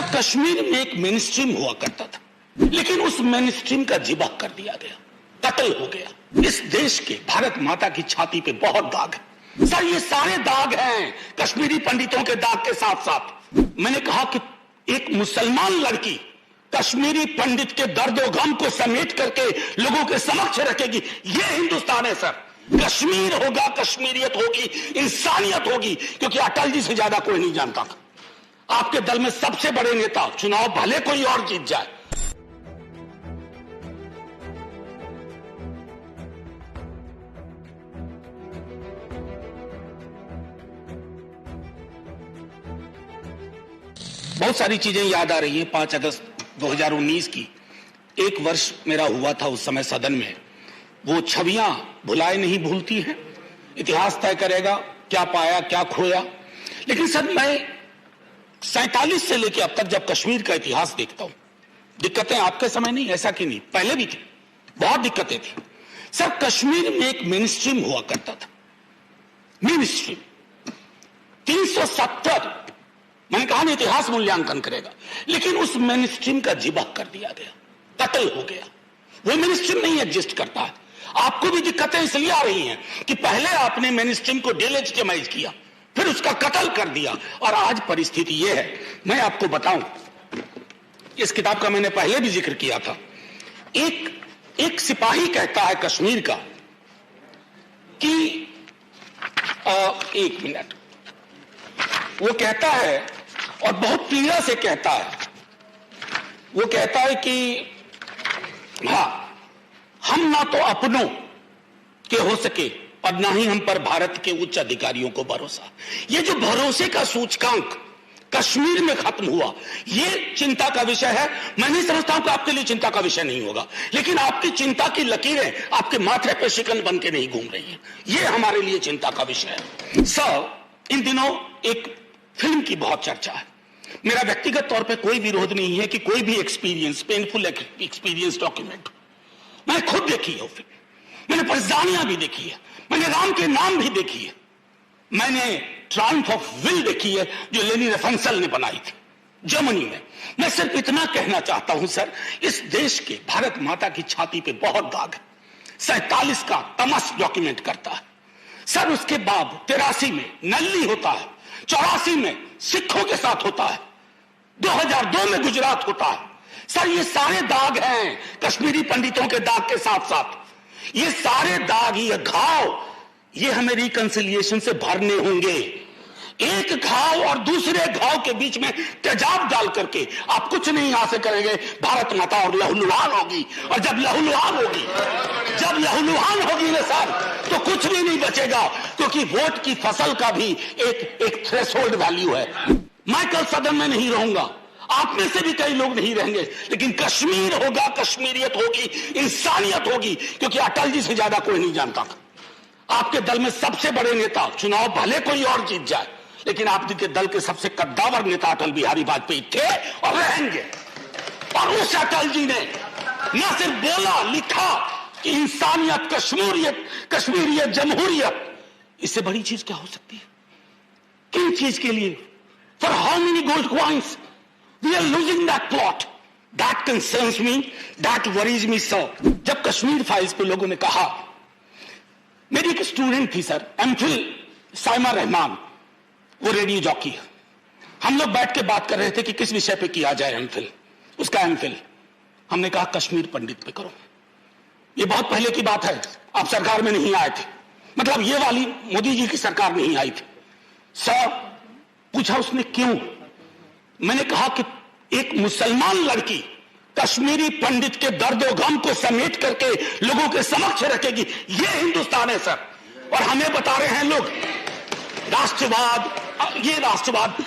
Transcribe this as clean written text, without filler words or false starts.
कश्मीर में एक main stream हुआ करता था, लेकिन उस मेन स्ट्रीम का जिबा कर दिया गया, कत्ल हो गया। इस देश के भारत माता की छाती पे बहुत दाग है सर। ये सारे दाग हैं कश्मीरी पंडितों के दाग के साथ साथ। मैंने कहा कि एक मुसलमान लड़की कश्मीरी पंडित के दर्दो गम को समेट करके लोगों के समक्ष रखेगी, ये हिंदुस्तान है सर। कश्मीर होगा, कश्मीरियत होगी, इंसानियत होगी, क्योंकि अटल जी से ज्यादा कोई नहीं जानता था। आपके दल में सबसे बड़े नेता, चुनाव भले कोई और जीत जाए, बहुत सारी चीजें याद आ रही हैं। 5 अगस्त 2019 की एक वर्ष मेरा हुआ था उस समय सदन में। वो छवियां भुलाए नहीं भूलती हैं, इतिहास तय करेगा क्या पाया क्या खोया। लेकिन सर मैं 47 से लेकर अब तक जब कश्मीर का इतिहास देखता हूं, दिक्कतें आपके समय नहीं, ऐसा कि नहीं, पहले भी थी, बहुत दिक्कतें थी सर। कश्मीर में एक मेन स्ट्रीम हुआ करता था, मेन स्ट्रीम 370। मैंने कहा ना इतिहास मूल्यांकन करेगा, लेकिन उस मेन स्ट्रीम का जिबा कर दिया गया, कत्ल हो गया। वो मेन स्ट्रीम नहीं एग्जिस्ट करता है। आपको भी दिक्कतें इसलिए आ रही हैं कि पहले आपने मेन स्ट्रीम को डिलेजिटिमाइज किया, फिर उसका कत्ल कर दिया, और आज परिस्थिति यह है। मैं आपको बताऊं, इस किताब का मैंने पहले भी जिक्र किया था। एक सिपाही कहता है कश्मीर का कि एक मिनट, वो कहता है और बहुत पीड़ा से कहता है, वो कहता है कि हाँ, हम ना तो अपनों के हो सके और ना ही हम पर भारत के उच्च अधिकारियों को भरोसा। ये जो भरोसे का सूचकांक कश्मीर में खत्म हुआ, ये चिंता का विषय है। मैं नहीं समझता हूं कि आपके लिए चिंता का विषय नहीं होगा, लेकिन आपकी चिंता की लकीरें आपके माथे पे शिकन बन के नहीं घूम रही हैं। ये हमारे लिए चिंता का विषय है सर। इन दिनों एक फिल्म की बहुत चर्चा है। मेरा व्यक्तिगत तौर पे कोई विरोध नहीं है कि कोई भी एक्सपीरियंस, पेनफुल एक्सपीरियंस डॉक्यूमेंट। मैंने खुद देखी है वो फिल्म, मैंने परजानियां भी देखी है, मैंने राम के नाम भी देखी है, मैंने ट्रायम्फ ऑफ विल देखी है जो लेनी रफंसल ने बनाई थी जर्मनी में। मैं सिर्फ इतना कहना चाहता हूं सर, इस देश के भारत माता की छाती पे बहुत दाग है। 47 का तमस डॉक्यूमेंट करता है सर। उसके बाद 83 में नल्ली होता है, 84 में सिखों के साथ होता है, 2002 में गुजरात होता है सर। ये सारे दाग हैं कश्मीरी पंडितों के दाग के साथ साथ। ये सारे दाग, ये घाव, ये हमें रिकंसिलिएशन से भरने होंगे। एक घाव और दूसरे घाव के बीच में तेजाब डाल करके आप कुछ नहीं हासिल करेंगे। भारत माता और लहूलुहान होगी, और जब लहूलुहान होगी ना सर, तो कुछ भी नहीं बचेगा, क्योंकि वोट की फसल का भी एक थ्रेशोल्ड वैल्यू है। मैं कल सदन में नहीं रहूंगा, आप में से भी कई लोग नहीं रहेंगे, लेकिन कश्मीर होगा, कश्मीरियत होगी, इंसानियत होगी, क्योंकि अटल जी से ज्यादा कोई नहीं जानता था। आपके दल में सबसे बड़े नेता, चुनाव भले कोई और जीत जाए, लेकिन आपके दल के सबसे कद्दावर नेता अटल बिहारी वाजपेयी थे और रहेंगे। और उस अटल जी ने न सिर्फ बोला, लिखा कि इंसानियत, कश्मीरियत, जमहूरियत, इससे बड़ी चीज क्या हो सकती है? किन चीज के लिए? For how many gold coins? We are losing that plot. That concerns me, that worries me sir. जब कश्मीर फाइल्स पे लोगों ने कहा, मेरी एक स्टूडेंट थी सर, एमफिल साइमा रहमान, वो रेडियो जॉकी है। हम लोग बैठ के बात कर रहे थे कि किस विषय पे किया जाए एमफिल, उसका एमफिल। हमने कहा कश्मीर पंडित पे करो। ये बहुत पहले की बात है, आप सरकार में नहीं आए थे, मतलब ये वाली मोदी जी की सरकार नहीं आई थी सर। पूछा उसने क्यों? मैंने कहा कि एक मुसलमान लड़की कश्मीरी पंडित के दर्दो गम को समेट करके लोगों के समक्ष रखेगी, ये हिंदुस्तान है सर। और हमें बता रहे हैं लोग राष्ट्रवाद, ये राष्ट्रवाद।